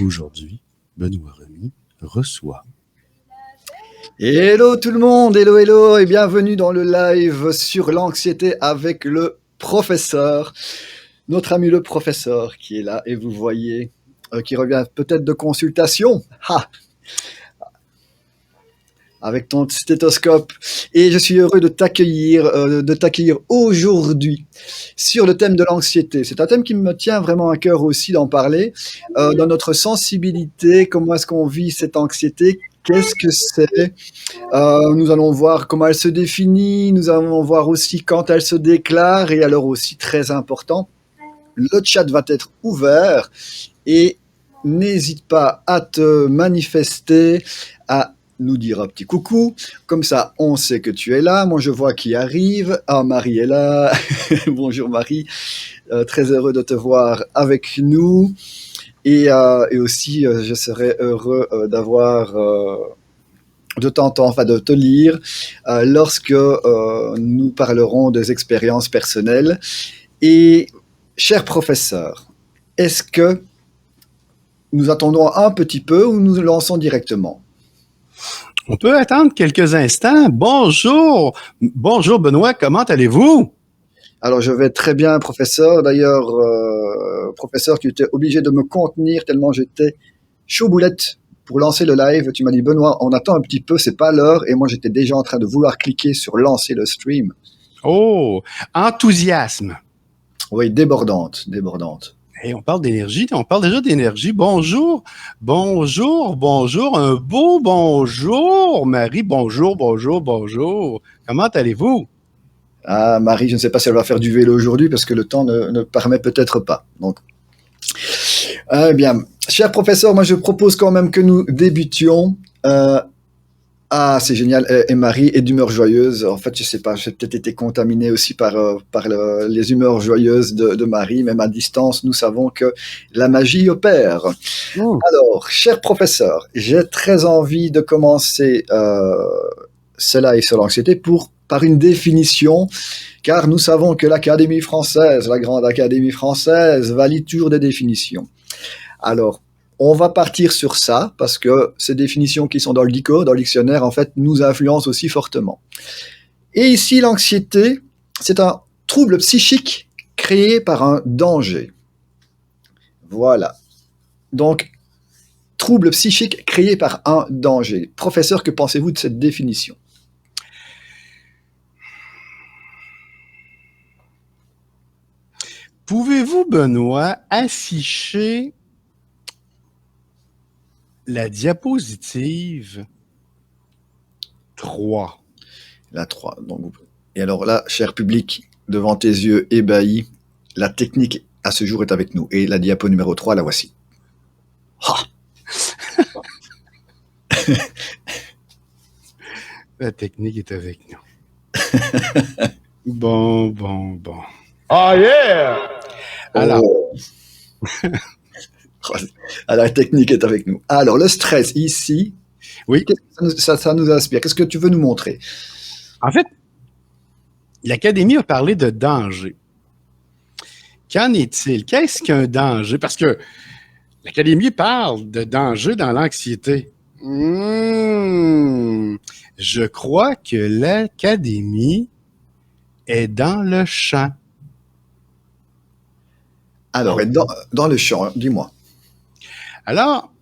Aujourd'hui, Benoît Remy reçoit. Hello tout le monde, hello hello et bienvenue dans le live sur l'anxiété avec le professeur, notre ami le professeur qui est là et vous voyez, qui revient peut-être de consultation, avec ton stéthoscope. Et je suis heureux de t'accueillir aujourd'hui sur le thème de l'anxiété. C'est un thème qui me tient vraiment à cœur aussi d'en parler, dans notre sensibilité, comment est-ce qu'on vit cette anxiété, qu'est-ce que c'est. Nous allons voir comment elle se définit, nous allons voir aussi quand elle se déclare, et alors aussi très important, le chat va être ouvert et n'hésite pas à te manifester, à nous dire un petit coucou, comme ça on sait que tu es là. Moi je vois qui arrive, Marie est là, bonjour Marie, très heureux de te voir avec nous, et aussi je serais heureux de t'entendre, enfin de te lire, lorsque nous parlerons des expériences personnelles. Et cher professeur, est-ce que nous attendons un petit peu ou nous lançons directement? On peut attendre quelques instants. Bonjour Benoît, comment allez-vous? Alors je vais très bien professeur, d'ailleurs professeur, tu étais obligé de me contenir tellement j'étais chaud boulette pour lancer le live. Tu m'as dit Benoît, on attend un petit peu, c'est pas l'heure, et moi j'étais déjà en train de vouloir cliquer sur lancer le stream. Oh, enthousiasme. Oui, débordante. Hey, on parle d'énergie, on parle déjà d'énergie. Bonjour, un beau bonjour, Marie, bonjour. Comment allez-vous? Marie, je ne sais pas si elle va faire du vélo aujourd'hui parce que le temps ne permet peut-être pas. Donc, bien, cher professeur, moi je propose quand même que nous débutions. C'est génial. Et Marie est d'humeur joyeuse. En fait, je sais pas, j'ai peut-être été contaminé aussi par les humeurs joyeuses de Marie. Même à distance, nous savons que la magie opère. Alors, cher professeur, j'ai très envie de commencer ce live sur l'anxiété par une définition, car nous savons que l'Académie française, la grande Académie française, valide toujours des définitions. Alors, on va partir sur ça, parce que ces définitions qui sont dans le DICO, dans le dictionnaire, en fait, nous influencent aussi fortement. Et ici, l'anxiété, c'est un trouble psychique créé par un danger. Voilà. Donc, trouble psychique créé par un danger. Professeur, que pensez-vous de cette définition? Pouvez-vous, Benoît, afficher la diapositive 3? La 3. Donc, et alors là, cher public, devant tes yeux ébahis, la technique à ce jour est avec nous. Et la diapo numéro 3, la voici. La technique est avec nous. Bon. Oh yeah! Alors, la technique est avec nous. Alors, le stress ici, oui, ça nous inspire. Qu'est-ce que tu veux nous montrer? En fait, l'Académie a parlé de danger. Qu'en est-il? Qu'est-ce qu'un danger? Parce que l'Académie parle de danger dans l'anxiété. Je crois que l'Académie est dans le champ. Alors, dans le champ, dis-moi. Alors,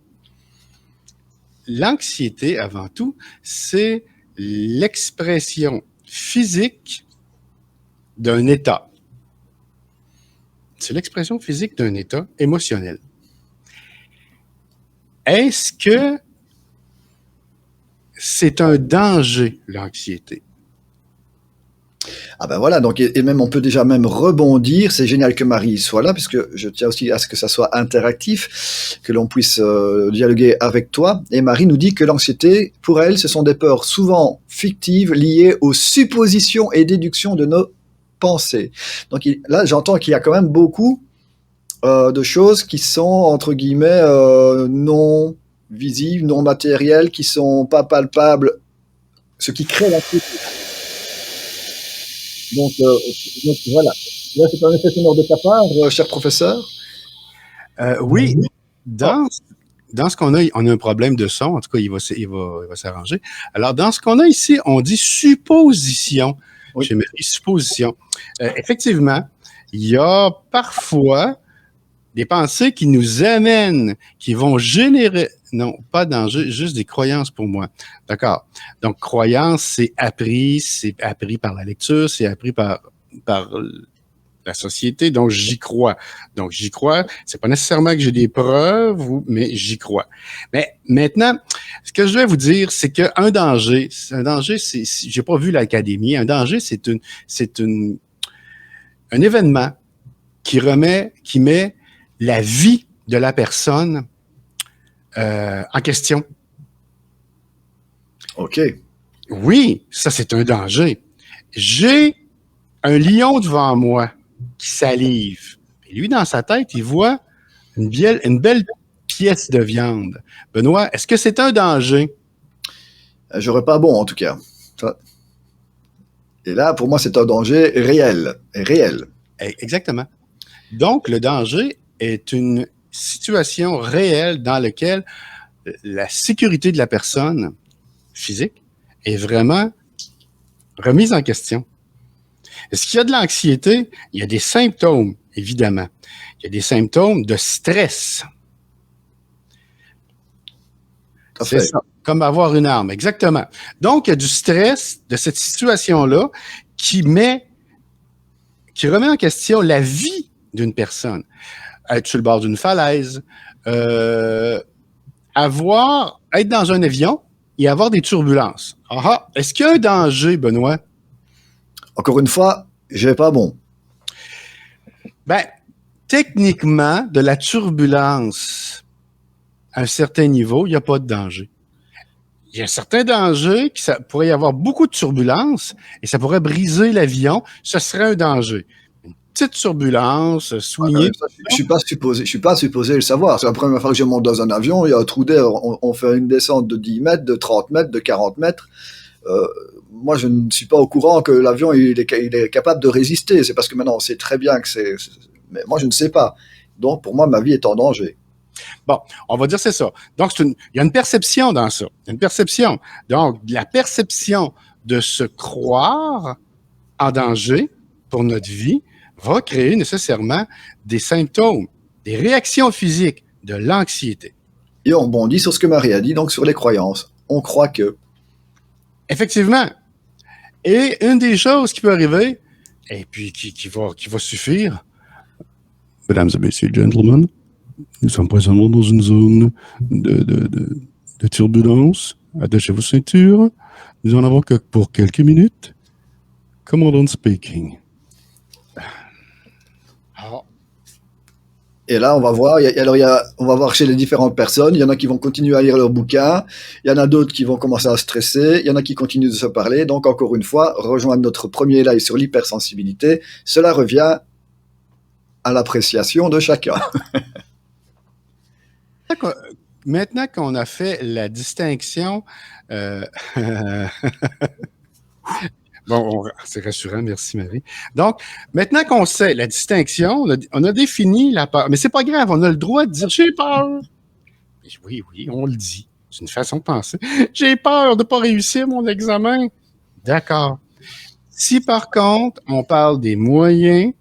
l'anxiété, avant tout, c'est l'expression physique d'un état. C'est l'expression physique d'un état émotionnel. Est-ce que c'est un danger, l'anxiété? Ben voilà, donc, et même on peut déjà même rebondir. C'est génial que Marie soit là, parce que je tiens aussi à ce que ça soit interactif, que l'on puisse dialoguer avec toi. Et Marie nous dit que l'anxiété, pour elle, ce sont des peurs souvent fictives liées aux suppositions et déductions de nos pensées. Donc là, j'entends qu'il y a quand même beaucoup de choses qui sont, entre guillemets, non visibles, non matérielles, qui sont pas palpables, ce qui crée l'anxiété. Donc voilà. Là, c'est un effet sonore de ta part, cher professeur? Oui, dans dans ce qu'on a, on a un problème de son. En tout cas, il va s'arranger. Alors, dans ce qu'on a ici, on dit supposition. Oui. J'ai mis supposition. Effectivement, il y a parfois des pensées qui nous amènent, qui vont générer, non, pas danger, juste des croyances pour moi. D'accord. Donc, croyance, c'est appris par la lecture, c'est appris par la société, donc j'y crois. Donc, j'y crois. C'est pas nécessairement que j'ai des preuves, mais j'y crois. Mais maintenant, ce que je vais vous dire, c'est qu'un danger, j'ai pas vu l'académie, un danger, c'est un événement qui met la vie de la personne en question. OK. Oui, ça, c'est un danger. J'ai un lion devant moi qui salive. Et lui, dans sa tête, il voit une belle pièce de viande. Benoît, est-ce que c'est un danger? J'aurais pas bon, en tout cas. Ça. Et là, pour moi, c'est un danger réel. Exactement. Donc, le danger est une situation réelle dans laquelle la sécurité de la personne physique est vraiment remise en question. Est-ce qu'il y a de l'anxiété? Il y a des symptômes, évidemment. Il y a des symptômes de stress. C'est ça, comme avoir une arme, exactement. Donc, il y a du stress de cette situation-là qui remet en question la vie d'une personne. Être sur le bord d'une falaise, être dans un avion et avoir des turbulences. Est-ce qu'il y a un danger, Benoît? Encore une fois, j'ai pas bon. Ben, techniquement, de la turbulence à un certain niveau, il n'y a pas de danger. Il y a un certain danger, ça pourrait y avoir beaucoup de turbulences et ça pourrait briser l'avion. Ce serait un danger. Une petite turbulence, soulignée. Je suis pas supposé le savoir. C'est la première fois que je monte dans un avion, il y a un trou d'air, on fait une descente de 10 mètres, de 30 mètres, de 40 mètres. Moi, je ne suis pas au courant que l'avion il est capable de résister. C'est parce que maintenant, on sait très bien que c'est... Mais moi, je ne sais pas. Donc, pour moi, ma vie est en danger. Bon, on va dire c'est ça. Donc, il y a une perception dans ça. Il y a une perception. Donc, la perception de se croire en danger pour notre vie va créer nécessairement des symptômes, des réactions physiques, de l'anxiété. Et on rebondit sur ce que Marie a dit, donc sur les croyances. On croit que... Effectivement. Et une des choses qui peut arriver, et puis qui va suffire, mesdames et messieurs, gentlemen, nous sommes présentement dans une zone de turbulence. Attachez vos ceintures. Nous en avons que pour quelques minutes. Commandant speaking. Et là, on va voir. On va voir chez les différentes personnes. Il y en a qui vont continuer à lire leur bouquin. Il y en a d'autres qui vont commencer à stresser. Il y en a qui continuent de se parler. Donc, encore une fois, rejoindre notre premier live sur l'hypersensibilité. Cela revient à l'appréciation de chacun. Maintenant qu'on a fait la distinction, bon, c'est rassurant, merci Marie. Donc, maintenant qu'on sait la distinction, on a défini la peur. Mais c'est pas grave, on a le droit de dire « j'ai peur ». Oui, on le dit. C'est une façon de penser. « J'ai peur de ne pas réussir mon examen ». D'accord. Si par contre, on parle des moyens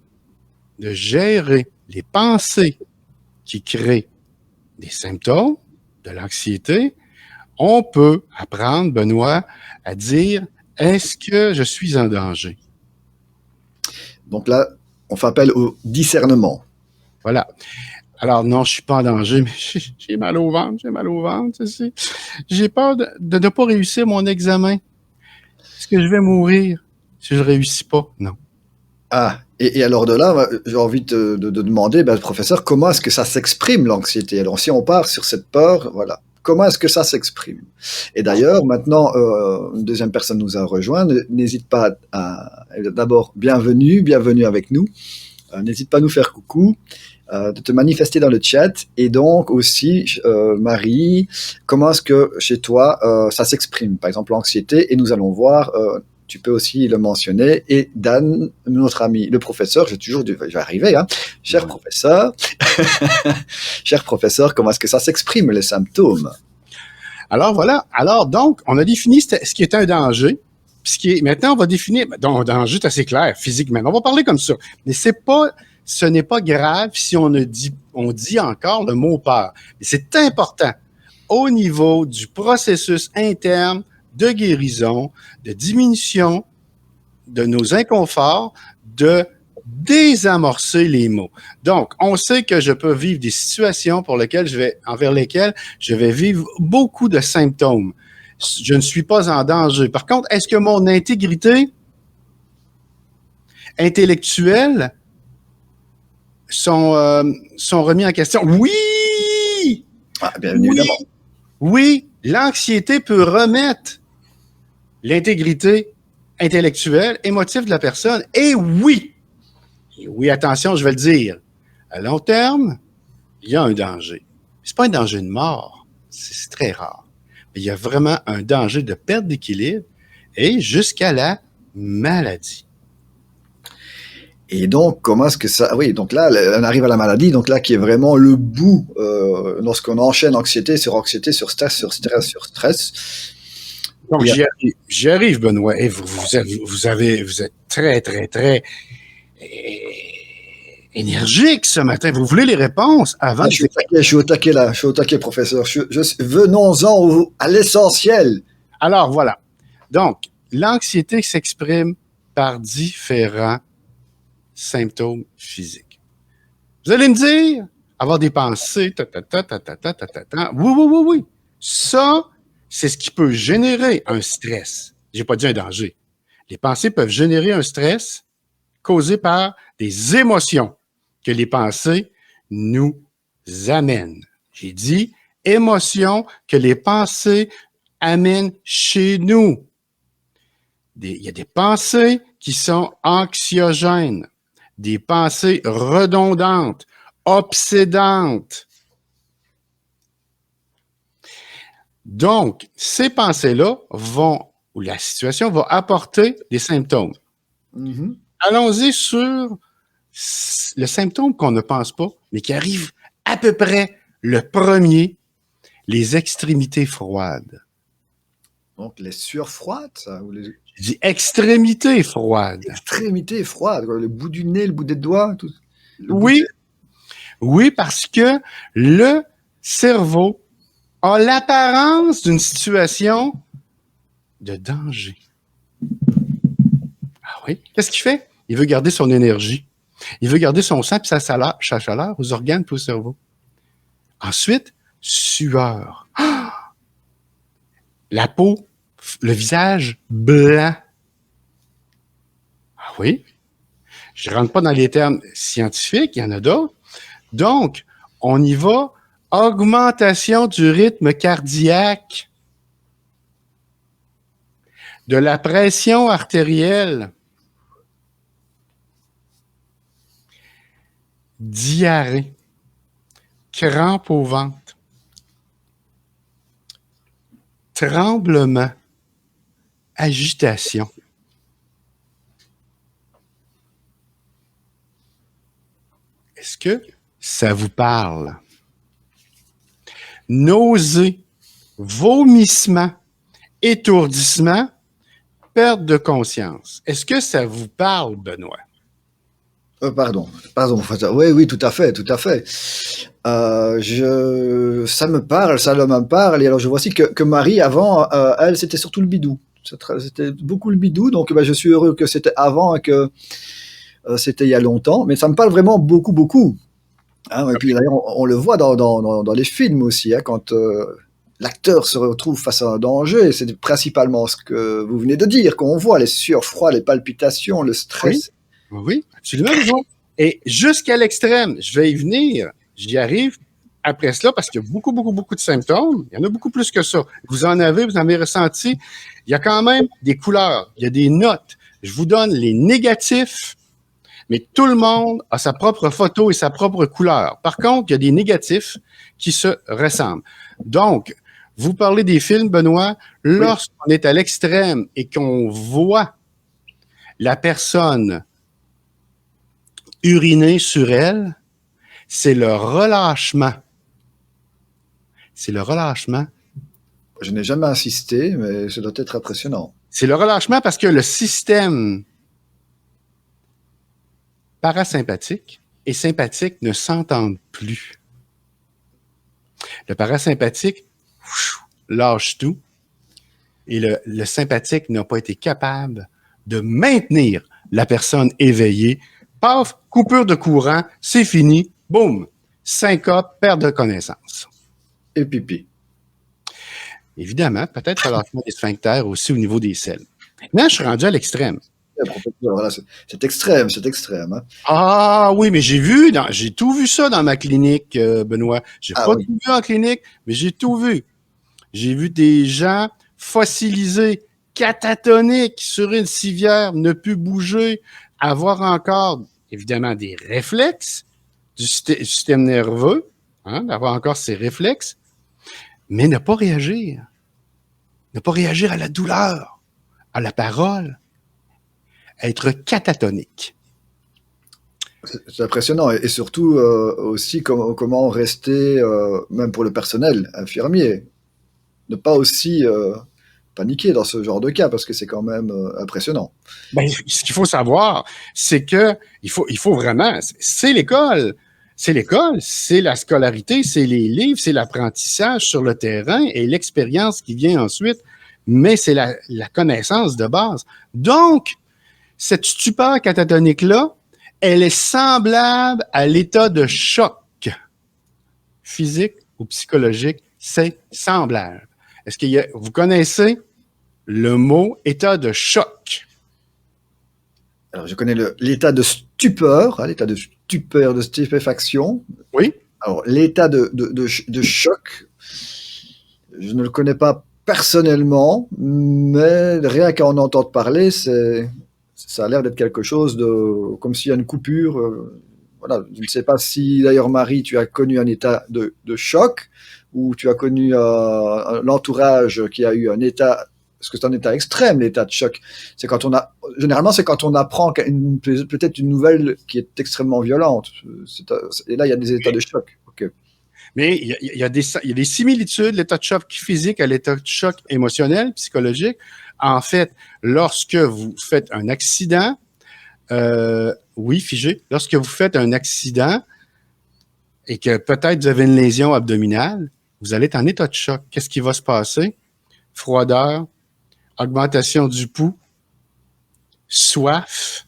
de gérer les pensées qui créent des symptômes, de l'anxiété, on peut apprendre, Benoît, à dire « est-ce que je suis en danger ?» Donc là, on fait appel au discernement. Voilà. Alors non, je suis pas en danger, mais j'ai mal au ventre, j'ai peur de ne pas réussir mon examen. Est-ce que je vais mourir si je ne réussis pas? Non. Ah, et alors de là, j'ai envie de demander, professeur, comment est-ce que ça s'exprime l'anxiété? Alors si on part sur cette peur, voilà, comment est-ce que ça s'exprime? Et d'ailleurs, maintenant, une deuxième personne nous a rejoint, n'hésite pas d'abord, bienvenue avec nous, n'hésite pas à nous faire coucou, de te manifester dans le chat, et donc aussi, Marie, comment est-ce que chez toi, ça s'exprime, par exemple l'anxiété, et nous allons voir tu peux aussi le mentionner. Et Dan, notre ami, le professeur, je vais arriver, hein. Cher professeur, cher professeur, comment est-ce que ça s'exprime, les symptômes? Alors voilà. Alors donc, on a défini ce qui est un danger. Maintenant, on va définir. Donc, un danger, c'est assez clair, physiquement. On va parler comme ça. Mais ce n'est pas grave si on dit encore le mot peur. Mais c'est important au niveau du processus interne de guérison, de diminution de nos inconforts, de désamorcer les maux. Donc, on sait que je peux vivre des situations envers lesquelles je vais vivre beaucoup de symptômes. Je ne suis pas en danger. Par contre, est-ce que mon intégrité intellectuelle sont remis en question? Oui! Bien évidemment. Oui, l'anxiété peut remettre l'intégrité intellectuelle, émotive de la personne. Et oui, attention, je vais le dire, à long terme, il y a un danger. C'est pas un danger de mort, c'est très rare. Mais il y a vraiment un danger de perte d'équilibre et jusqu'à la maladie. Et donc, comment est-ce que ça... Oui, donc là, on arrive à la maladie, donc là, qui est vraiment le bout, lorsqu'on enchaîne anxiété, sur stress, sur stress, sur stress. Donc, j'y arrive, Benoît. Et vous êtes très, très, très énergique ce matin. Vous voulez les réponses avant je suis au taquet là. Je suis au taquet, professeur. Venons-en à l'essentiel. Alors, voilà. Donc, l'anxiété s'exprime par différents symptômes physiques. Vous allez me dire, avoir des pensées, oui. Ça, c'est ce qui peut générer un stress. J'ai pas dit un danger. Les pensées peuvent générer un stress causé par des émotions que les pensées nous amènent. J'ai dit émotions que les pensées amènent chez nous. Il y a des pensées qui sont anxiogènes, des pensées redondantes, obsédantes. Donc, ces pensées-là ou la situation va apporter des symptômes. Mm-hmm. Allons-y sur le symptôme qu'on ne pense pas, mais qui arrive à peu près le premier, les extrémités froides. Donc, les sueurs froides, ça? Je dis extrémités froides. Extrémités froides, le bout du nez, le bout des doigts, tout. Oui, parce que le cerveau a l'apparence d'une situation de danger. Ah oui? Qu'est-ce qu'il fait? Il veut garder son énergie. Il veut garder son sang et sa chaleur aux organes et au cerveau. Ensuite, sueur. La peau, le visage blanc. Ah oui? Je ne rentre pas dans les termes scientifiques, il y en a d'autres. Donc, on y va. Augmentation du rythme cardiaque, de la pression artérielle, diarrhée, crampes au ventre, tremblement, agitation. Est-ce que ça vous parle? Nausées, vomissements, étourdissement, perte de conscience. Est-ce que ça vous parle, Benoît? Pardon, oui, tout à fait. Ça me parle, ça me parle. Et alors, je vois aussi que Marie, avant, elle, c'était surtout le bidou. C'était beaucoup le bidou, donc je suis heureux que c'était avant et que c'était il y a longtemps. Mais ça me parle vraiment beaucoup. Hein, et puis d'ailleurs, on le voit dans les films aussi, hein, quand l'acteur se retrouve face à un danger, c'est principalement ce que vous venez de dire, qu'on voit, les sueurs froides, les palpitations, le stress. Oui, absolument. Et jusqu'à l'extrême, je vais y venir, j'y arrive après cela parce qu'il y a beaucoup de symptômes. Il y en a beaucoup plus que ça. Vous en avez ressenti. Il y a quand même des couleurs, il y a des notes. Je vous donne les négatifs, mais tout le monde a sa propre photo et sa propre couleur. Par contre, il y a des négatifs qui se ressemblent. Donc, Vous parlez des films, Benoît, lorsqu'on est à l'extrême et qu'on voit la personne uriner sur elle, c'est le relâchement. C'est le relâchement. Je n'ai jamais assisté, mais ça doit être impressionnant. C'est le relâchement parce que le système parasympathique et sympathique ne s'entendent plus. Le parasympathique lâche tout et le sympathique n'a pas été capable de maintenir la personne éveillée. Paf, coupure de courant, c'est fini, boum, syncope, perte de connaissance. Et pipi. Évidemment, peut-être relâchement des sphincters aussi au niveau des selles. Maintenant, je suis rendu à l'extrême. Voilà, c'est extrême. Hein. Ah oui, mais j'ai tout vu ça dans ma clinique, Benoît. J'ai pas tout vu en clinique, mais j'ai tout vu. J'ai vu des gens fossilisés, catatoniques sur une civière, ne plus bouger, avoir encore, évidemment, des réflexes du système nerveux, d'avoir encore ces réflexes, mais ne pas réagir. Ne pas réagir à la douleur, à la parole, être catatonique. C'est impressionnant. Et surtout aussi comment rester, même pour le personnel infirmier, ne pas aussi paniquer dans ce genre de cas, parce que c'est quand même impressionnant. Ben, ce qu'il faut savoir, c'est que il faut vraiment, c'est l'école. C'est l'école, c'est la scolarité, c'est les livres, c'est l'apprentissage sur le terrain et l'expérience qui vient ensuite, mais c'est la connaissance de base. Donc, cette stupeur catatonique-là, elle est semblable à l'état de choc physique ou psychologique, c'est semblable. Est-ce que vous connaissez le mot état de choc? Alors, je connais l'état de stupeur, l'état de stupeur, de stupéfaction. Oui. Alors, l'état de choc, je ne le connais pas personnellement, mais rien qu'à en entendre parler, ça a l'air d'être quelque chose de, comme s'il y a une coupure. Voilà, je ne sais pas si, d'ailleurs, Marie, tu as connu un état de choc, ou tu as connu l'entourage qui a eu un état. Parce que c'est un état extrême, l'état de choc. Généralement, c'est quand on apprend peut-être une nouvelle qui est extrêmement violente. Et là, il y a des états de choc. Okay. Mais il y a des similitudes, l'état de choc physique à l'état de choc émotionnel, psychologique. En fait, lorsque vous faites un accident, oui, figé, lorsque vous faites un accident et que peut-être vous avez une lésion abdominale, vous allez être en état de choc. Qu'est-ce qui va se passer? Froideur, augmentation du pouls, soif.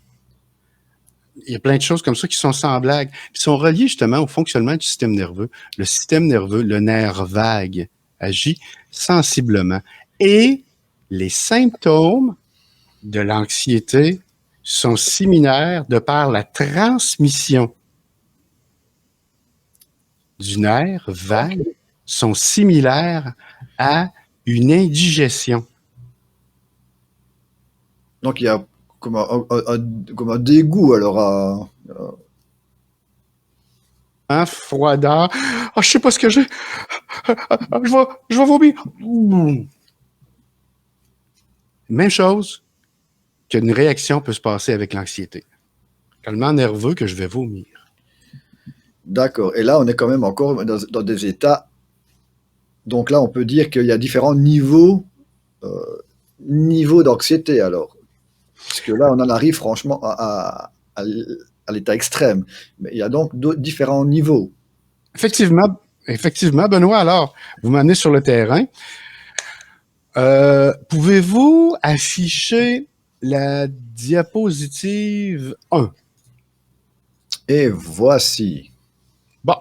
Il y a plein de choses comme ça qui sont sans blague, qui sont reliées justement au fonctionnement du système nerveux. Le système nerveux, le nerf vague, agit sensiblement. Et les symptômes de l'anxiété sont similaires de par la transmission du nerf vague, sont similaires à une indigestion. Donc, il y a comme un dégoût, alors. Froideur. Oh, je sais pas ce que j'ai. Je vais vomir. Même chose qu'une réaction peut se passer avec l'anxiété. Tellement nerveux que je vais vomir. D'accord. Et là, on est quand même encore dans des états. Donc là, on peut dire qu'il y a différents niveaux d'anxiété, alors. Parce que là, on en arrive franchement à l'état extrême. Mais il y a donc différents niveaux. Effectivement, Benoît, alors, vous m'amenez sur le terrain. Pouvez-vous afficher la diapositive 1? Et voici. Bon,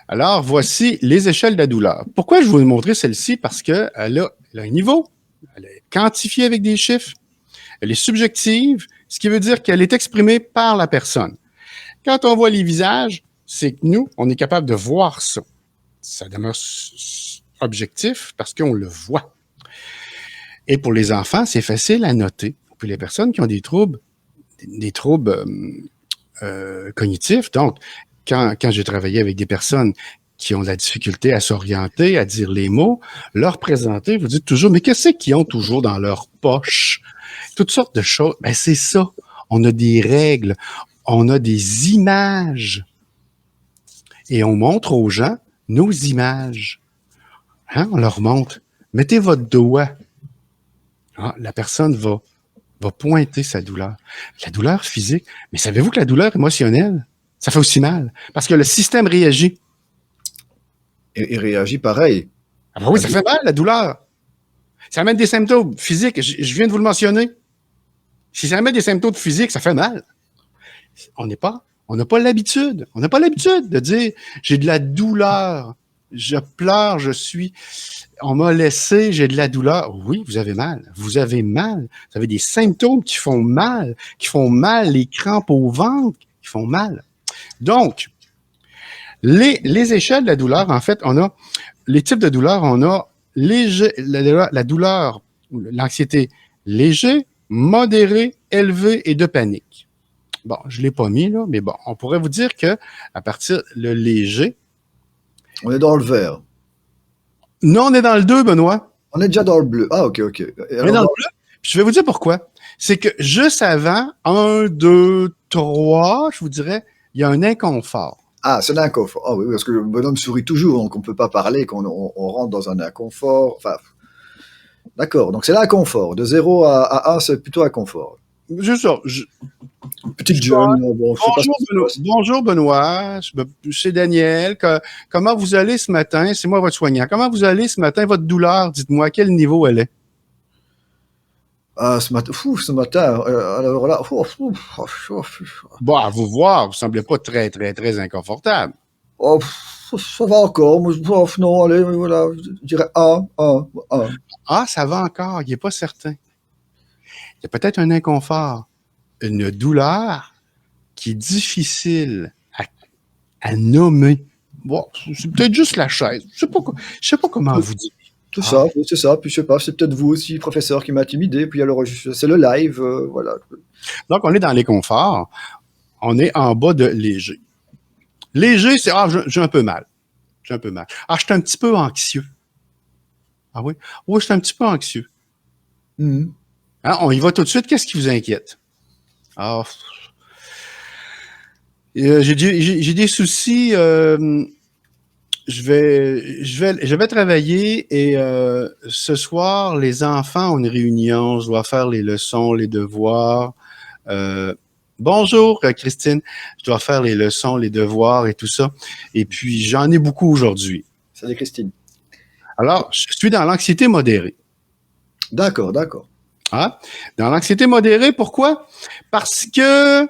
alors voici les échelles de la douleur. Pourquoi je vous ai montré celle-ci? Parce qu'elle a un niveau, elle est quantifiée avec des chiffres, elle est subjective, ce qui veut dire qu'elle est exprimée par la personne. Quand on voit les visages, c'est que nous, on est capable de voir ça. Ça demeure objectif parce qu'on le voit. Et pour les enfants, c'est facile à noter. Pour les personnes qui ont des troubles cognitifs, donc quand j'ai travaillé avec des personnes qui ont de la difficulté à s'orienter, à dire les mots, leur présenter, vous dites toujours, mais qu'est-ce qu'ils ont toujours dans leur poche? Toutes sortes de choses. Ben, c'est ça. On a des règles, on a des images. Et on montre aux gens nos images. Hein? On leur montre. Mettez votre doigt. Ah, la personne va pointer sa douleur. La douleur physique. Mais savez-vous que la douleur émotionnelle, ça fait aussi mal? Parce que le système réagit. Et réagit pareil. Ah ben oui, ça fait mal, la douleur. Ça amène des symptômes physiques. Je viens de vous le mentionner. Si ça amène des symptômes physiques, ça fait mal. On n'a pas l'habitude. On n'a pas l'habitude de dire j'ai de la douleur, je pleure, on m'a laissé, j'ai de la douleur. Oui, vous avez mal. Vous avez mal. Vous avez des symptômes qui font mal, les crampes au ventre, qui font mal. Donc, les échelles de la douleur, en fait, on a les types de douleur, on a la douleur, l'anxiété léger, modéré, élevé et de panique. Bon, je ne l'ai pas mis, là, mais bon, on pourrait vous dire que à partir le léger. On est dans le vert. Non, on est dans le 2, Benoît. On est déjà dans le bleu. Ah, OK. On est dans le bleu. Je vais vous dire pourquoi. C'est que juste avant, 1, 2, 3, je vous dirais, il y a un inconfort. Ah, c'est l'inconfort. Ah oui, parce que le bonhomme sourit toujours, donc on ne peut pas parler, qu'on rentre dans un inconfort. Enfin, d'accord, donc c'est l'inconfort. De 0 à 1, c'est plutôt inconfort. Juste ça. Petite jeune. Bon, bonjour Benoît, c'est Daniel. Comment vous allez ce matin? C'est moi votre soignant. Comment vous allez ce matin? Votre douleur, dites-moi, à quel niveau elle est? Ce matin, alors là... Bon, à vous voir, vous semblez pas très, très, très inconfortable. Oh, ça va encore. Non, allez, voilà, je dirais 1. Ah, ça va encore, il n'est pas certain. Il y a peut-être un inconfort, une douleur qui est difficile à nommer. Bon, c'est peut-être juste la chaise. Je sais pas comment vous dire. C'est ça. Puis je sais pas, c'est peut-être vous aussi, professeur, qui m'a intimidé. Puis alors, c'est le live, voilà. Donc, on est dans les conforts. On est en bas de léger. Léger, c'est j'ai un peu mal. J'ai un peu mal. Ah, je suis un petit peu anxieux. Ah oui? Oui, je suis un petit peu anxieux. Mm-hmm. Hein, on y va tout de suite. Qu'est-ce qui vous inquiète? Ah, j'ai des soucis. Je vais travailler et ce soir, les enfants ont une réunion. Je dois faire les leçons, les devoirs. Bonjour, Christine. Je dois faire les leçons, les devoirs et tout ça. Et puis, j'en ai beaucoup aujourd'hui. Salut, Christine. Alors, je suis dans l'anxiété modérée. D'accord. Ah, dans l'anxiété modérée, pourquoi? Parce que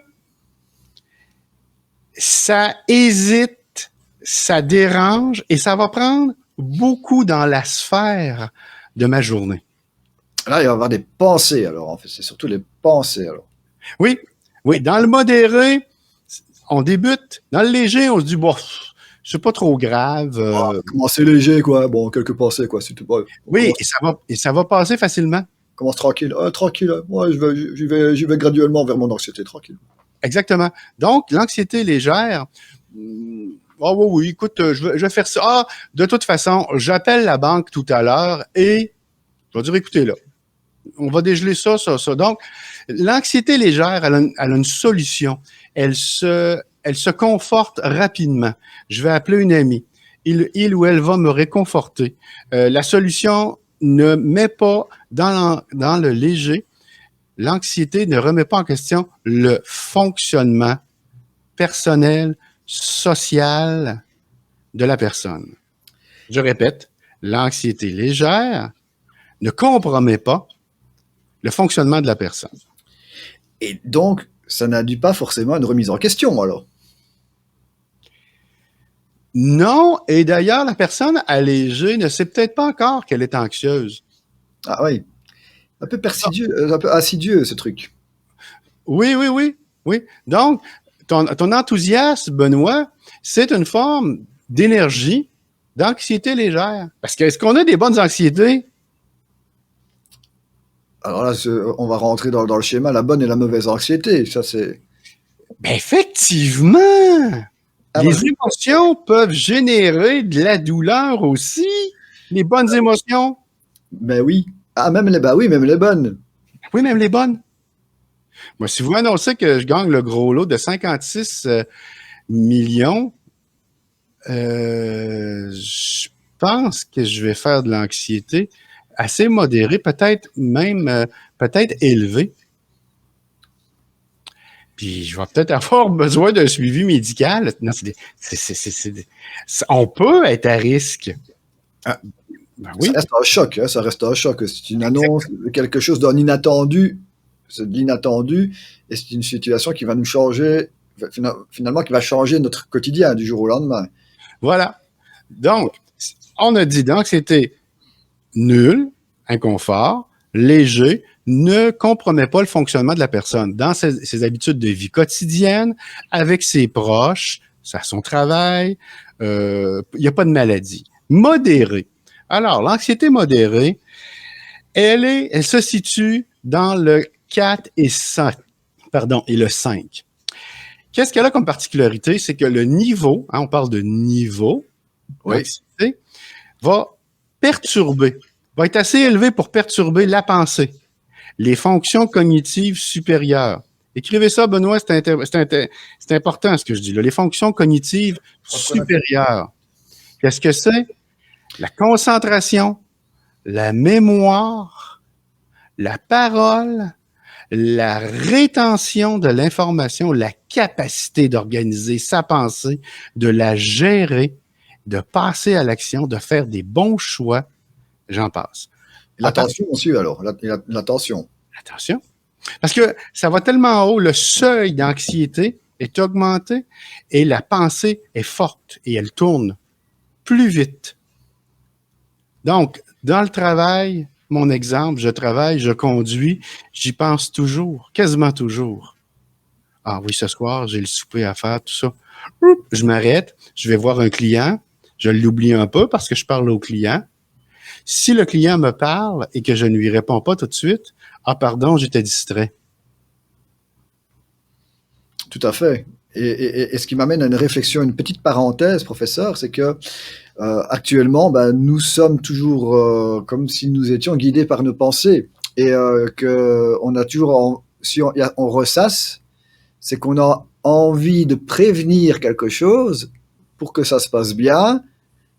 ça hésite, ça dérange et ça va prendre beaucoup dans la sphère de ma journée. Là, il va y avoir des pensées, alors, en fait. C'est surtout les pensées, alors. Oui. Dans le modéré, on débute. Dans le léger, on se dit, bon, c'est pas trop grave. Comment c'est léger, quoi. Bon, quelques pensées, quoi. Oui, et ça va passer facilement. Commence tranquille. Tranquille. Moi, j'y vais graduellement vers mon anxiété, tranquille. Exactement. Donc, l'anxiété légère, oui, écoute, je vais faire ça. Ah, de toute façon, j'appelle la banque tout à l'heure et je vais dire, écoutez, là, on va dégeler ça. Donc, l'anxiété légère, elle a une solution. Elle se conforte rapidement. Je vais appeler une amie. Il ou elle va me réconforter. La solution ne met pas dans le léger. L'anxiété ne remet pas en question le fonctionnement personnel, social de la personne. Je répète, l'anxiété légère ne compromet pas le fonctionnement de la personne. Et donc, ça n'induit pas forcément une remise en question, alors? Non, et d'ailleurs, la personne allégée ne sait peut-être pas encore qu'elle est anxieuse. Ah oui. Un peu un peu insidieux, ce truc. Oui. Donc, ton enthousiasme, Benoît, c'est une forme d'énergie, d'anxiété légère. Parce que est-ce qu'on a des bonnes anxiétés? Alors là, on va rentrer dans le schéma, la bonne et la mauvaise anxiété. Ça, c'est... Ben effectivement! Les émotions peuvent générer de la douleur aussi. Les bonnes émotions. Ben oui. Ah, même les bonnes. Oui, même les bonnes. Moi, si vous m'annoncez que je gagne le gros lot de 56 millions, je pense que je vais faire de l'anxiété assez modérée, peut-être même peut-être élevée. Puis je vais peut-être avoir besoin d'un suivi médical. Non, on peut être à risque. Ah, ben oui. Ça reste un choc, hein, ça reste un choc. C'est une annonce, quelque chose d'un inattendu. C'est de l'inattendu et c'est une situation qui va nous changer, finalement, qui va changer notre quotidien du jour au lendemain. Voilà. Donc, on a dit donc que c'était nul, inconfort, léger, ne compromet pas le fonctionnement de la personne dans ses habitudes de vie quotidienne, avec ses proches, à son travail, il n'y a pas de maladie. Modéré. Alors, l'anxiété modérée, elle se situe dans le 4 et 5, et le 5. Qu'est-ce qu'elle a comme particularité? C'est que le niveau, on parle de niveau, oui, va perturber, va être assez élevé pour perturber la pensée, les fonctions cognitives supérieures. Écrivez ça, Benoît, c'est important ce que je dis là. Les fonctions cognitives supérieures. Qu'est-ce que c'est? La concentration, la mémoire, la parole, la rétention de l'information, la capacité d'organiser sa pensée, de la gérer, de passer à l'action, de faire des bons choix, j'en passe. L'attention aussi, alors, l'attention. Attention. Parce que ça va tellement haut, le seuil d'anxiété est augmenté et la pensée est forte et elle tourne plus vite. Donc, dans le travail, mon exemple, je travaille, je conduis, j'y pense toujours, quasiment toujours. Ah oui, ce soir, j'ai le souper à faire, tout ça. Je m'arrête, je vais voir un client, je l'oublie un peu parce que je parle au client. Si le client me parle et que je ne lui réponds pas tout de suite, ah pardon, j'étais distrait. Tout à fait. Et ce qui m'amène à une réflexion, une petite parenthèse, professeur, c'est que actuellement, nous sommes toujours comme si nous étions guidés par nos pensées et que on a toujours, si on ressasse, c'est qu'on a envie de prévenir quelque chose pour que ça se passe bien.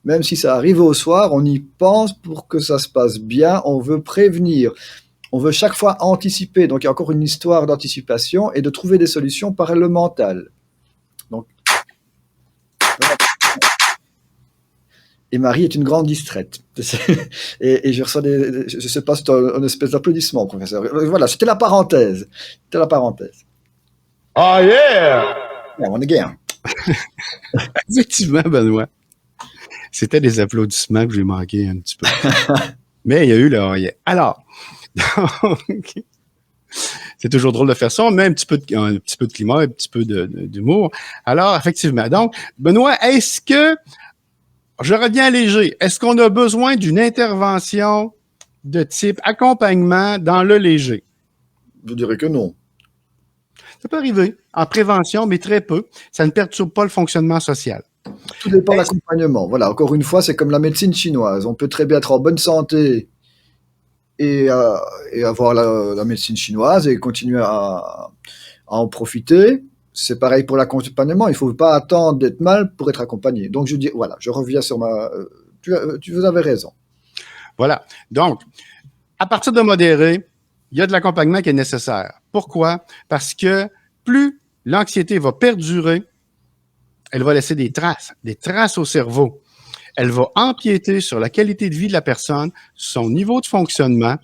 Même si ça arrive au soir, on y pense pour que ça se passe bien. On veut prévenir. On veut chaque fois anticiper. Donc, il y a encore une histoire d'anticipation et de trouver des solutions par le mental. Donc, et Marie est une grande distraite. Et je reçois je sais pas, c'est un espèce d'applaudissement, professeur. Voilà, c'était la parenthèse. C'était la parenthèse. Oh yeah! Yeah, on est game. Effectivement, Benoît. C'était des applaudissements que j'ai manqué un petit peu. Mais il y a eu le oh yeah. Alors, donc, c'est toujours drôle de faire ça. On met un petit peu de climat, un petit peu d'humour. Alors, effectivement. Donc, Benoît, est-ce que, je reviens léger, est-ce qu'on a besoin d'une intervention de type accompagnement dans le léger? Je dirais que non. Ça peut arriver en prévention, mais très peu. Ça ne perturbe pas le fonctionnement social. Tout dépend de l'accompagnement. Voilà, encore une fois, c'est comme la médecine chinoise. On peut très bien être en bonne santé et avoir la médecine chinoise et continuer à en profiter. C'est pareil pour l'accompagnement. Il ne faut pas attendre d'être mal pour être accompagné. Donc, je dis, voilà, je reviens sur vous avez raison. Voilà. Donc, à partir de modéré, il y a de l'accompagnement qui est nécessaire. Pourquoi? Parce que plus l'anxiété va perdurer, elle va laisser des traces au cerveau. Elle va empiéter sur la qualité de vie de la personne, son niveau de fonctionnement,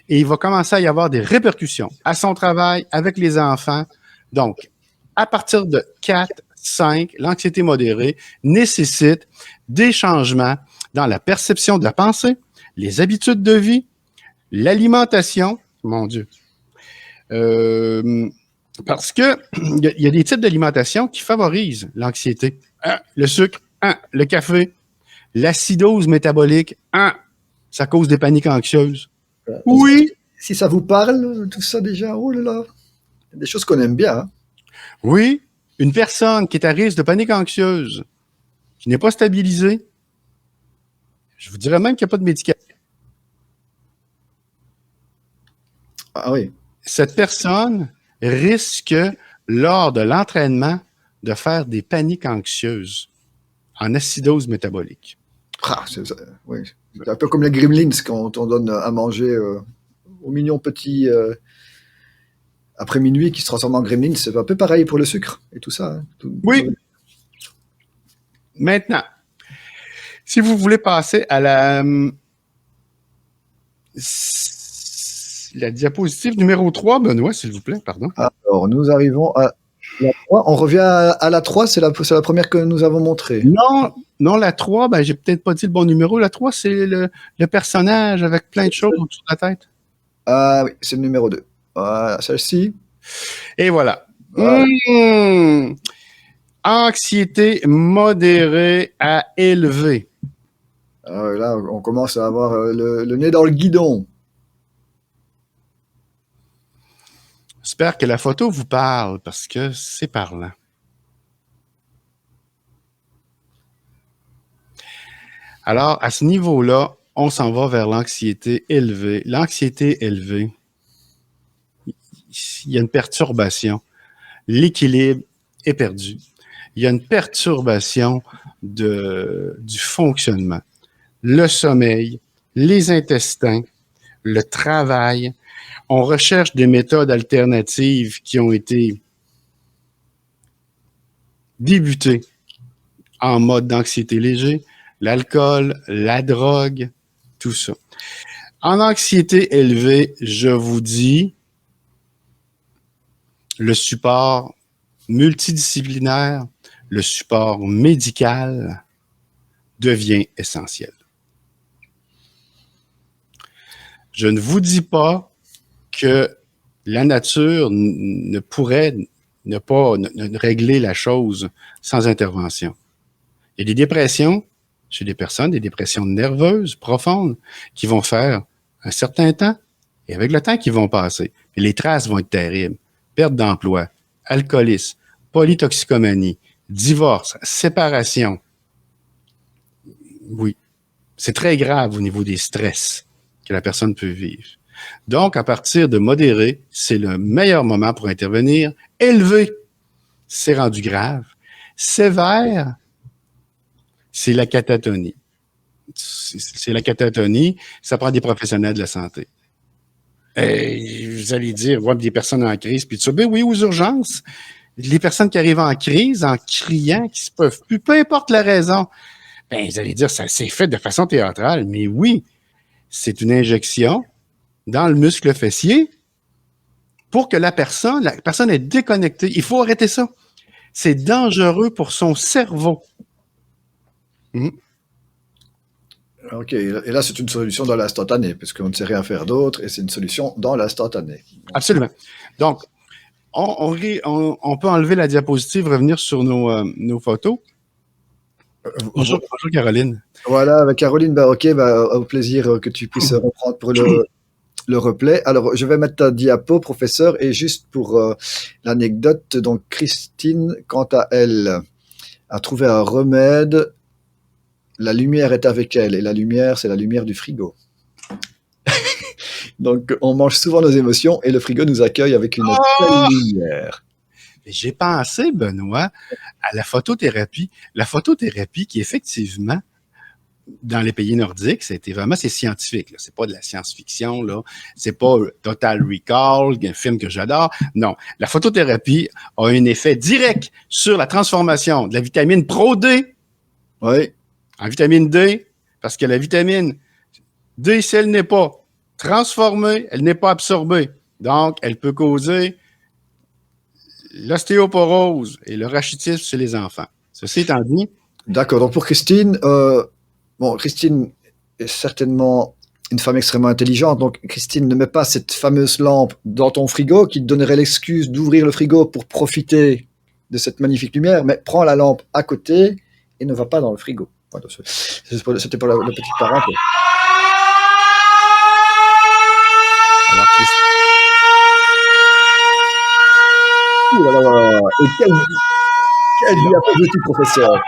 et il va commencer à y avoir des répercussions à son travail, avec les enfants. Donc, à partir de 4, 5, l'anxiété modérée nécessite des changements dans la perception de la pensée, les habitudes de vie, l'alimentation, mon Dieu. Parce que il y a des types d'alimentation qui favorisent l'anxiété. Le sucre, le café, l'acidose métabolique, ça cause des paniques anxieuses. Oui. Si ça vous parle, tout ça déjà, oh là là, des choses qu'on aime bien. Hein. Oui, Une personne qui est à risque de panique anxieuse, qui n'est pas stabilisée, je vous dirais même qu'il n'y a pas de médicament. Ah oui. Cette personne risque, lors de l'entraînement, de faire des paniques anxieuses en acidose métabolique. Ah, oui. C'est un peu comme les gremlins quand on donne à manger aux mignons petits après minuit qui se transforment en gremlins. C'est un peu pareil pour le sucre et tout ça. Hein. Oui. Maintenant, si vous voulez passer à la diapositive numéro 3, Benoît, s'il vous plaît, pardon. Alors, nous arrivons à la 3. On revient à la 3, c'est la première que nous avons montrée. Non, la 3, ben, j'ai peut-être pas dit le bon numéro. La 3, c'est le personnage avec plein de choses autour de la tête. Ah oui, c'est le numéro 2. Voilà, celle-ci. Et voilà. Anxiété modérée à élevée. Là, on commence à avoir le nez dans le guidon. J'espère que la photo vous parle parce que c'est parlant. Alors, à ce niveau-là, on s'en va vers l'anxiété élevée. L'anxiété élevée, il y a une perturbation. L'équilibre est perdu. Il y a une perturbation du fonctionnement. Le sommeil, les intestins, le travail. On recherche des méthodes alternatives qui ont été débutées en mode d'anxiété léger, l'alcool, la drogue, tout ça. En anxiété élevée, je vous dis, le support multidisciplinaire, le support médical devient essentiel. Je ne vous dis pas que la nature ne pourrait ne régler la chose sans intervention. Il y a des dépressions chez des personnes, des dépressions nerveuses profondes qui vont faire un certain temps et avec le temps qui vont passer. Et les traces vont être terribles. Perte d'emploi, alcoolisme, polytoxicomanie, divorce, séparation. Oui, c'est très grave au niveau des stress que la personne peut vivre. Donc, à partir de modéré, c'est le meilleur moment pour intervenir. Élevé, c'est rendu grave. Sévère, c'est la catatonie. C'est la catatonie, ça prend des professionnels de la santé. Et vous allez dire, voir des personnes en crise, puis tout ça. Ben oui, aux urgences. Les personnes qui arrivent en crise, en criant, qui se peuvent plus, peu importe la raison. Ben, vous allez dire, ça s'est fait de façon théâtrale. Mais oui, c'est une injection dans le muscle fessier pour que la personne est déconnectée. Il faut arrêter ça. C'est dangereux pour son cerveau. OK, et là, c'est une solution dans l'instantané, puisqu'on ne sait rien faire d'autre, et c'est une solution dans l'instantané. Absolument. Donc, on peut enlever la diapositive, revenir sur nos photos. Bonjour Caroline. Voilà, avec Caroline, au plaisir que tu puisses reprendre pour le replay. Alors, je vais mettre ta diapo, professeur, et juste pour l'anecdote, donc Christine, quant à elle, a trouvé un remède. La lumière est avec elle, et la lumière, c'est la lumière du frigo. Donc, on mange souvent nos émotions, et le frigo nous accueille avec une telle lumière. J'ai pensé, Benoît, à la photothérapie. La photothérapie qui, effectivement, dans les pays nordiques, c'est scientifique. Là. C'est pas de la science-fiction. Là. C'est pas Total Recall, un film que j'adore. Non. La photothérapie a un effet direct sur la transformation de la vitamine Pro-D en vitamine D, parce que la vitamine D, si elle n'est pas transformée, elle n'est pas absorbée. Donc, elle peut causer l'ostéoporose et le rachitisme chez les enfants. Ceci étant dit. D'accord. Donc, pour Christine, Christine est certainement une femme extrêmement intelligente. Donc, Christine, ne met pas cette fameuse lampe dans ton frigo qui te donnerait l'excuse d'ouvrir le frigo pour profiter de cette magnifique lumière, mais prends la lampe à côté et ne va pas dans le frigo. Voilà, c'était pour la petite parenthèse. Alors, et Quel diapo veux-tu, professeur?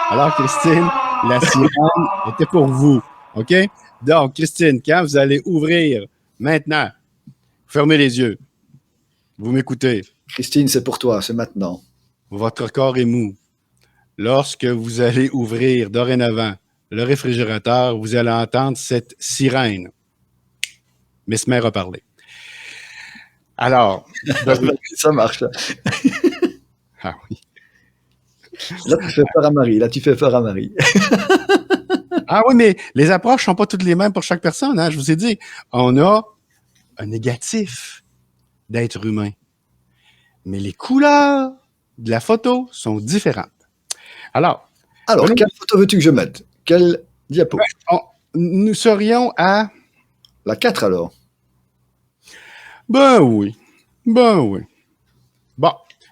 Alors, Christine, la sirène était pour vous. OK? Donc, Christine, quand vous allez ouvrir maintenant, fermez les yeux. Vous m'écoutez. Christine, c'est pour toi, c'est maintenant. Votre corps est mou. Lorsque vous allez ouvrir dorénavant le réfrigérateur, vous allez entendre cette sirène. Miss Mère a parlé. Alors, Ça marche, là. ah oui. Là, tu fais peur à Marie. Là, tu fais peur à Marie. Ah oui, mais les approches sont pas toutes les mêmes pour chaque personne. Hein? Je vous ai dit, on a un négatif d'être humain. Mais les couleurs de la photo sont différentes. Alors, quelle photo veux-tu que je mette? Quel diapo? Nous serions à... La 4, alors. Ben oui. Bon,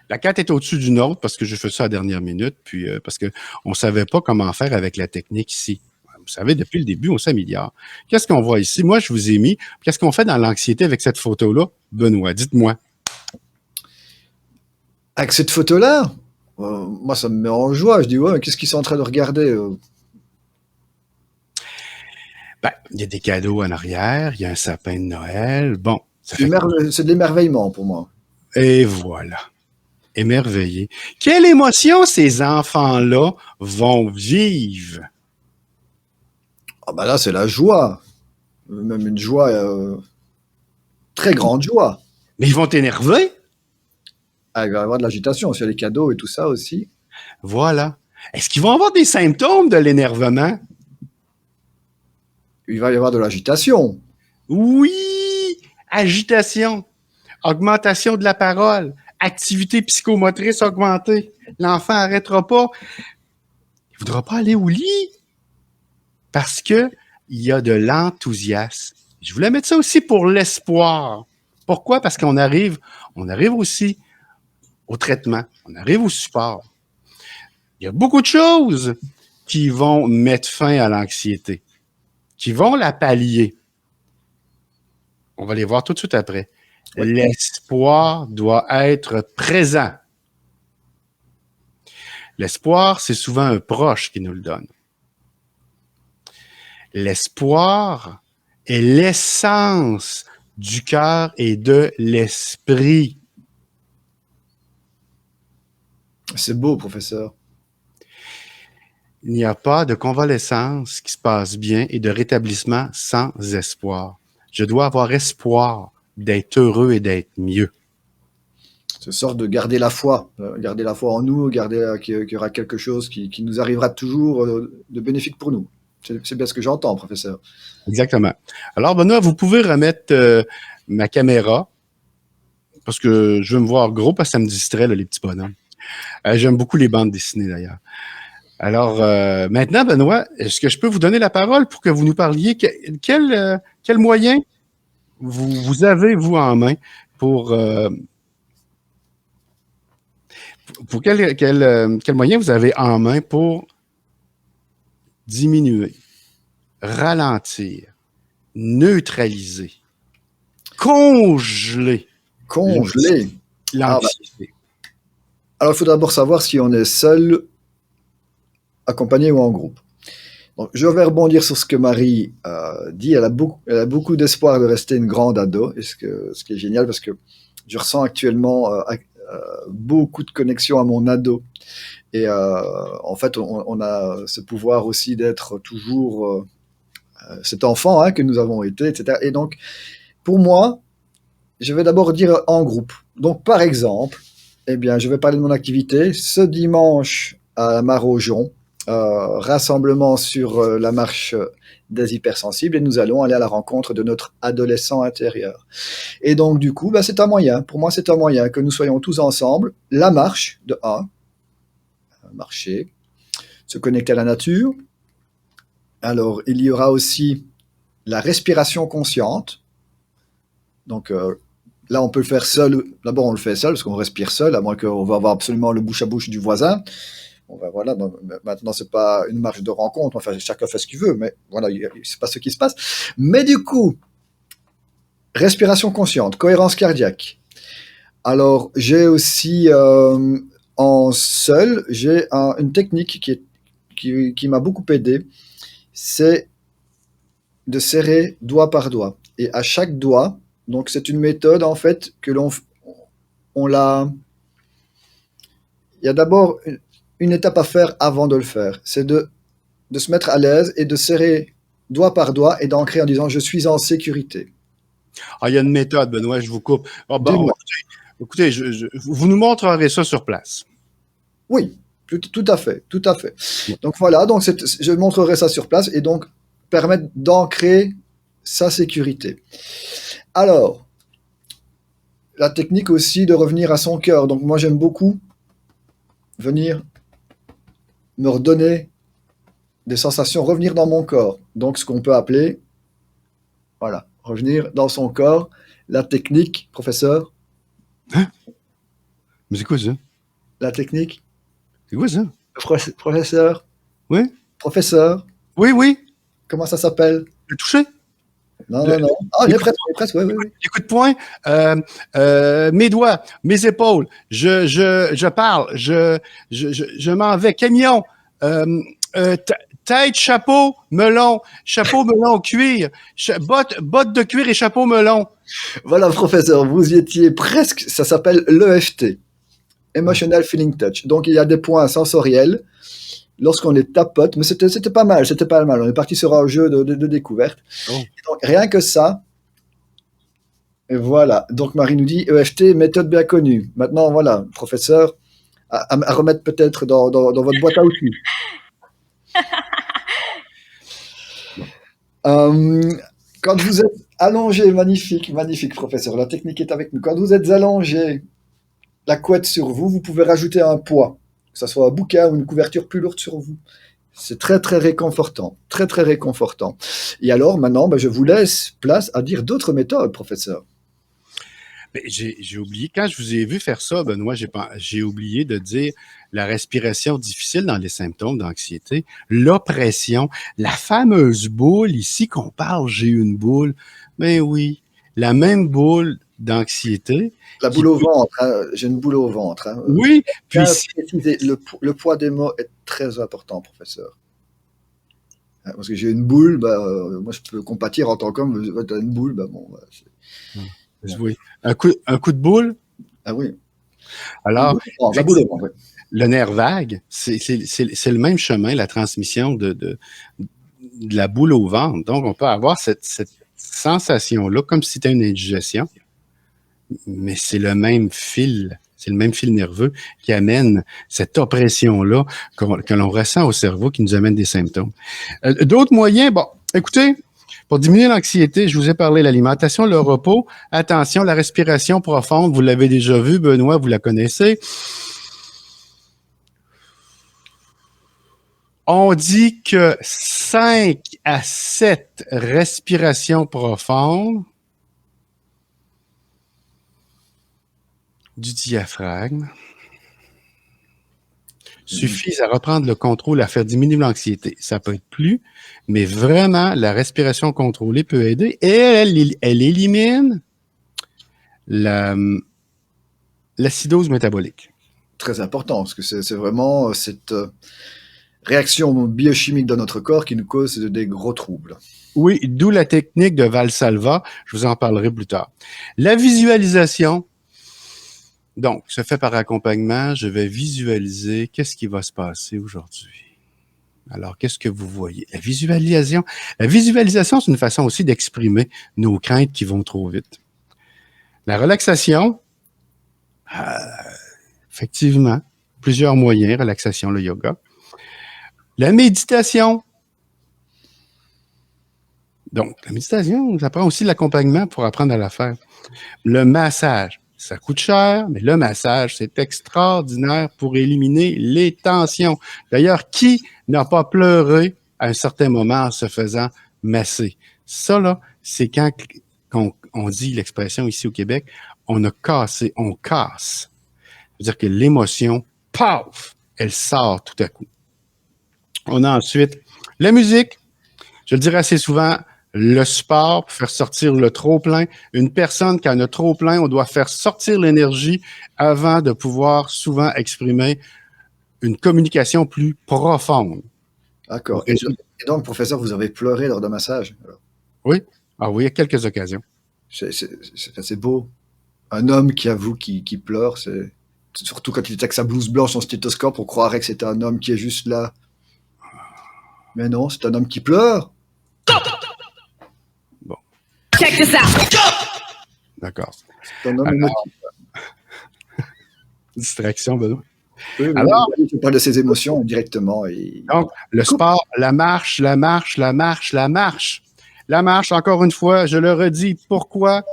la 4 est au-dessus d'une autre parce que j'ai fait ça à la dernière minute, puis parce qu'on ne savait pas comment faire avec la technique ici. Vous savez, depuis le début, on s'améliore. Qu'est-ce qu'on voit ici? Moi, je vous ai mis. Qu'est-ce qu'on fait dans l'anxiété avec cette photo-là? Benoît, dites-moi. Avec cette photo-là, moi, ça me met en joie. Je dis, ouais, qu'est-ce qu'ils sont en train de regarder? Ben, il y a des cadeaux en arrière, il y a un sapin de Noël. Bon. C'est de l'émerveillement pour moi. Et voilà. Émerveillé. Quelle émotion ces enfants-là vont vivre? Ah ben là, c'est la joie. Même une joie, très grande joie. Mais ils vont t'énerver? Ah, il va y avoir de l'agitation sur les cadeaux et tout ça aussi. Voilà. Est-ce qu'ils vont avoir des symptômes de l'énervement? Il va y avoir de l'agitation. Oui! Agitation. Augmentation de la parole. Activité psychomotrice augmentée. L'enfant n'arrêtera pas. Il ne voudra pas aller au lit. Parce qu'il y a de l'enthousiasme. Je voulais mettre ça aussi pour l'espoir. Pourquoi? Parce qu'on arrive aussi au traitement. On arrive au support. Il y a beaucoup de choses qui vont mettre fin à l'anxiété, qui vont la pallier. On va les voir tout de suite après. Oui. L'espoir doit être présent. L'espoir, c'est souvent un proche qui nous le donne. L'espoir est l'essence du cœur et de l'esprit. C'est beau, professeur. Il n'y a pas de convalescence qui se passe bien et de rétablissement sans espoir. Je dois avoir espoir d'être heureux et d'être mieux. C'est sorte de garder la foi en nous, garder qu'il y aura quelque chose qui nous arrivera toujours de bénéfique pour nous. C'est bien ce que j'entends, professeur. Exactement. Alors, Benoît, vous pouvez remettre ma caméra, parce que je veux me voir gros, parce que ça me distrait, là, les petits bonhommes. J'aime beaucoup les bandes dessinées, d'ailleurs. Alors, maintenant, Benoît, est-ce que je peux vous donner la parole pour que vous nous parliez? Quel moyen vous avez, vous, en main pour quel moyen vous avez en main pour diminuer, ralentir, neutraliser, congeler l'anxiété? Alors, il faut d'abord savoir si on est seul, accompagné ou en groupe. Donc, je vais rebondir sur ce que Marie dit. Elle a beaucoup d'espoir de rester une grande ado, et ce qui est génial parce que je ressens actuellement beaucoup de connexion à mon ado. Et en fait, on a ce pouvoir aussi d'être toujours cet enfant que nous avons été, etc. Et donc, pour moi, je vais d'abord dire en groupe. Donc, par exemple, eh bien, je vais parler de mon activité. Ce dimanche à Maraujon, rassemblement sur la marche des hypersensibles, et nous allons aller à la rencontre de notre adolescent intérieur. Et donc, du coup, c'est un moyen. Pour moi, c'est un moyen que nous soyons tous ensemble. La marche, de 1, marcher, se connecter à la nature. Alors, il y aura aussi la respiration consciente. Donc, là, on peut le faire seul. D'abord, on le fait seul, parce qu'on respire seul, à moins qu'on va avoir absolument le bouche à bouche du voisin. Bon, voilà, donc, maintenant, c'est pas une marche de rencontre. Enfin, chacun fait ce qu'il veut, mais voilà, c'est pas ce qui se passe. Mais du coup, respiration consciente, cohérence cardiaque. Alors, j'ai aussi en seul, j'ai une technique qui m'a beaucoup aidé, c'est de serrer doigt par doigt. Et à chaque doigt, donc c'est une méthode en fait que on l'a. Il y a d'abord une étape à faire avant de le faire. C'est de se mettre à l'aise et de serrer doigt par doigt et d'ancrer en disant je suis en sécurité. Ah, il y a une méthode, Benoît, je vous coupe. Ah, Dis-moi. écoutez, vous nous montrerez ça sur place. Oui, tout à fait, tout à fait. Donc voilà, donc je montrerai ça sur place et donc permettre d'ancrer sa sécurité. Alors, la technique aussi de revenir à son cœur. Donc moi j'aime beaucoup venir me redonner des sensations, revenir dans mon corps. Donc ce qu'on peut appeler, voilà, revenir dans son corps. La technique, professeur, Mais c'est quoi ça? la technique, C'est quoi ça? professeur, Oui? professeur, Oui, oui. comment ça s'appelle? Le toucher? Non, Le- non, non. Ah, les, on est presque, oui, oui, oui. les coups de poing, mes doigts, mes épaules, je parle, je m'en vais. Camion, tête, chapeau, melon, cuir, bottes de cuir et chapeau melon. Voilà, professeur, vous y étiez presque. Ça s'appelle l'EFT, Emotional Feeling Touch. Donc, il y a des points sensoriels lorsqu'on les tapote, mais c'était pas mal, c'était pas mal. On est parti sur un jeu de découverte. Oh. Donc, rien que ça. Et voilà. Donc, Marie nous dit EFT, méthode bien connue. Maintenant, voilà, professeur, à remettre peut-être dans votre boîte à outils. Quand vous êtes allongé, magnifique, magnifique, professeur, la technique est avec nous. Quand vous êtes allongé, la couette sur vous, vous pouvez rajouter un poids, que ce soit un bouquin ou une couverture plus lourde sur vous. C'est très, très réconfortant. Très, très réconfortant. Et alors, maintenant, je vous laisse place à dire d'autres méthodes, professeur. Mais j'ai oublié, quand je vous ai vu faire ça, Benoît, j'ai oublié de dire la respiration difficile dans les symptômes d'anxiété, l'oppression, la fameuse boule ici qu'on parle, j'ai une boule. Ben oui, la même boule d'anxiété. La boule au ventre, hein, j'ai une boule au ventre. Hein. Oui, puis le poids des mots est très important, professeur. Parce que j'ai une boule, moi je peux compatir en tant qu'homme, t'as une boule, bon. Oui. Un coup de boule. Ah oui. Alors, la boule au ventre, oui. Le nerf vague, c'est le même chemin, la transmission de la boule au ventre. Donc, on peut avoir cette sensation-là, comme si c'était une indigestion, mais c'est le même fil. C'est le même fil nerveux qui amène cette oppression-là que l'on ressent au cerveau, qui nous amène des symptômes. D'autres moyens, bon, écoutez, pour diminuer l'anxiété, je vous ai parlé de l'alimentation, le repos. Attention, la respiration profonde, vous l'avez déjà vu, Benoît, vous la connaissez. On dit que 5 à 7 respirations profondes du diaphragme suffisent à reprendre le contrôle, à faire diminuer l'anxiété. Ça peut être plus, mais vraiment, la respiration contrôlée peut aider et elle élimine l'acidose métabolique. Très important, parce que c'est vraiment cette réaction biochimique dans notre corps qui nous cause des gros troubles. Oui, d'où la technique de Valsalva. Je vous en parlerai plus tard. La visualisation, donc, se fait par accompagnement. Je vais visualiser qu'est-ce qui va se passer aujourd'hui. Alors, qu'est-ce que vous voyez? La visualisation, c'est une façon aussi d'exprimer nos craintes qui vont trop vite. La relaxation, effectivement, plusieurs moyens, relaxation, le yoga. La méditation. Donc, la méditation, ça prend aussi l'accompagnement pour apprendre à la faire. Le massage, ça coûte cher, mais le massage, c'est extraordinaire pour éliminer les tensions. D'ailleurs, qui n'a pas pleuré à un certain moment en se faisant masser? Ça, là, c'est quand on dit l'expression ici au Québec, on a cassé, on casse. C'est-à-dire que l'émotion, paf, elle sort tout à coup. On a ensuite la musique. Je le dirais assez souvent, le sport pour faire sortir le trop-plein. Une personne qui en a trop-plein, on doit faire sortir l'énergie avant de pouvoir souvent exprimer une communication plus profonde. D'accord. Et donc, professeur, vous avez pleuré lors d'un massage? Alors, Oui. Ah oui, à quelques occasions. c'est beau. Un homme qui avoue qu'il pleure, c'est surtout quand il est avec sa blouse blanche, son stéthoscope, on croirait que c'était un homme qui est juste là. Mais non, c'est un homme qui pleure. Bon. Check this out. D'accord. C'est un homme émotif. Distraction, Benoît. Oui, Alors, je parle de ses émotions directement. Donc, le sport, la marche, la marche, la marche, la marche. La marche, encore une fois, je le redis, pourquoi?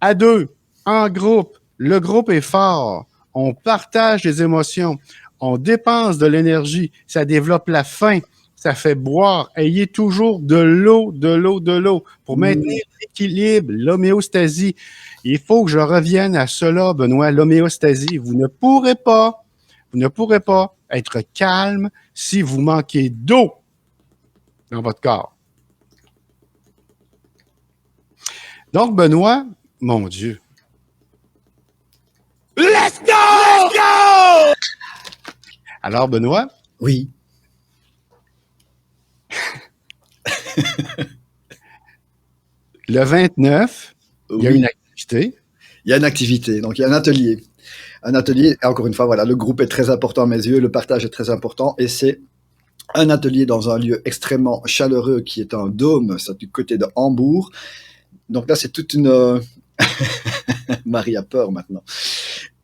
À deux, en groupe, le groupe est fort, on partage les émotions, on dépense de l'énergie, ça développe la faim, ça fait boire, ayez toujours de l'eau, de l'eau, de l'eau pour maintenir l'équilibre, l'homéostasie. Il faut que je revienne à cela, Benoît, l'homéostasie. Vous ne pourrez pas être calme si vous manquez d'eau dans votre corps. Donc, Benoît, mon Dieu. Let's go! Let's go! Alors, Benoît? Oui. Le 29, il y a une activité. Il y a une activité, donc il y a un atelier. Un atelier, et encore une fois, voilà, le groupe est très important à mes yeux, le partage est très important, et c'est un atelier dans un lieu extrêmement chaleureux qui est un dôme, c'est du côté de Hambourg. Donc là, c'est toute une... Marie a peur maintenant.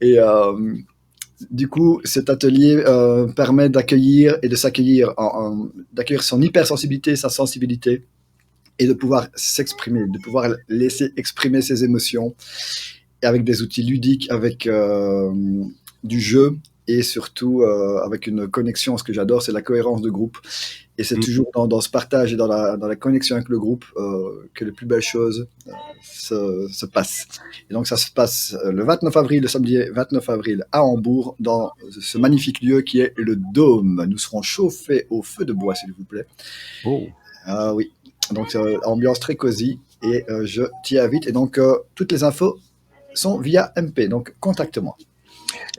Et du coup, cet atelier permet d'accueillir et de s'accueillir, d'accueillir son hypersensibilité, sa sensibilité, et de pouvoir s'exprimer, de pouvoir laisser exprimer ses émotions, et avec des outils ludiques, avec du jeu, et surtout avec une connexion. Ce que j'adore, c'est la cohérence de groupe. Et c'est toujours dans ce partage et dans la connexion avec le groupe que les plus belles choses se passent. Et donc ça se passe le 29 avril, le samedi 29 avril à Hambourg, dans ce magnifique lieu qui est le Dôme. Nous serons chauffés au feu de bois, s'il vous plaît. Oh. Ah oui, donc ambiance très cosy, et je t'y invite. Et donc toutes les infos sont via MP, donc contacte-moi.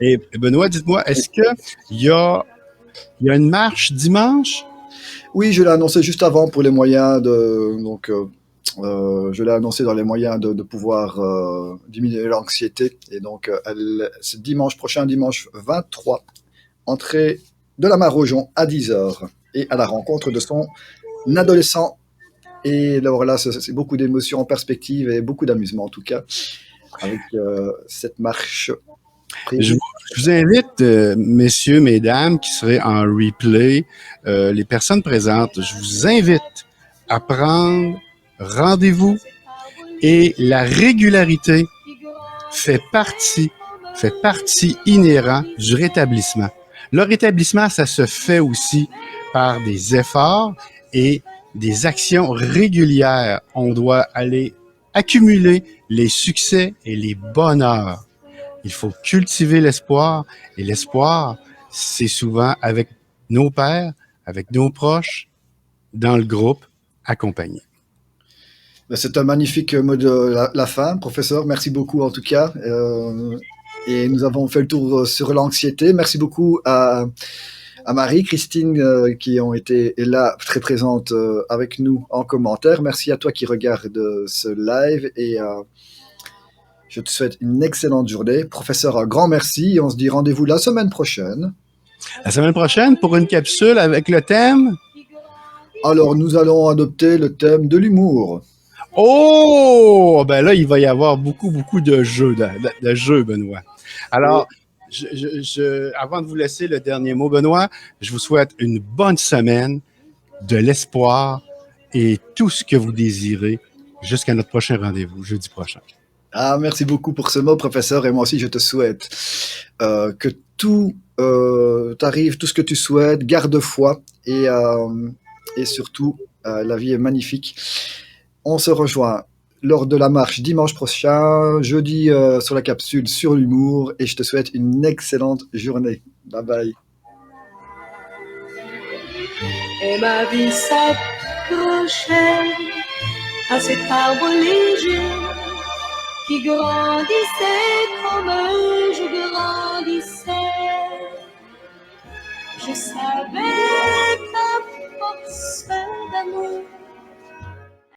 Et Benoît, dites-moi, est-ce qu'il y a une marche dimanche? Oui, je l'ai annoncé juste avant pour les moyens de... Donc, je l'ai annoncé dans les moyens de pouvoir diminuer l'anxiété. Et donc, c'est dimanche prochain, dimanche 23, entrée de la Marojon à 10h, et à la rencontre de son adolescent. Et alors là, c'est beaucoup d'émotions en perspective et beaucoup d'amusement en tout cas, avec cette marche. Je vous invite, messieurs, mesdames, qui seraient en replay, les personnes présentes, je vous invite à prendre rendez-vous, et la régularité fait partie inhérente du rétablissement. Le rétablissement, ça se fait aussi par des efforts et des actions régulières. On doit aller accumuler les succès et les bonheurs. Il faut cultiver l'espoir, et l'espoir, c'est souvent avec nos pairs, avec nos proches, dans le groupe, accompagnés. C'est un magnifique mot de la fin, professeur. Merci beaucoup en tout cas. Et nous avons fait le tour sur l'anxiété. Merci beaucoup à Marie, Christine, qui ont été là très présentes avec nous en commentaire. Merci à toi qui regarde ce live, et je te souhaite une excellente journée. Professeur, un grand merci, et on se dit rendez-vous la semaine prochaine. La semaine prochaine pour une capsule avec le thème? Alors, nous allons adopter le thème de l'humour. Oh! Ben là, il va y avoir beaucoup de jeux, de jeux, Benoît. Alors, avant de vous laisser le dernier mot, Benoît, je vous souhaite une bonne semaine, de l'espoir et tout ce que vous désirez jusqu'à notre prochain rendez-vous, jeudi prochain. Ah, merci beaucoup pour ce mot, professeur. Et moi aussi, je te souhaite que tout t'arrive, tout ce que tu souhaites. Garde foi, et surtout, la vie est magnifique. On se rejoint lors de la marche dimanche prochain, jeudi sur la capsule sur l'humour, et je te souhaite une excellente journée. Bye bye. Et ma vie s'approchait. à cet arbre léger qui grandissait comme je grandis.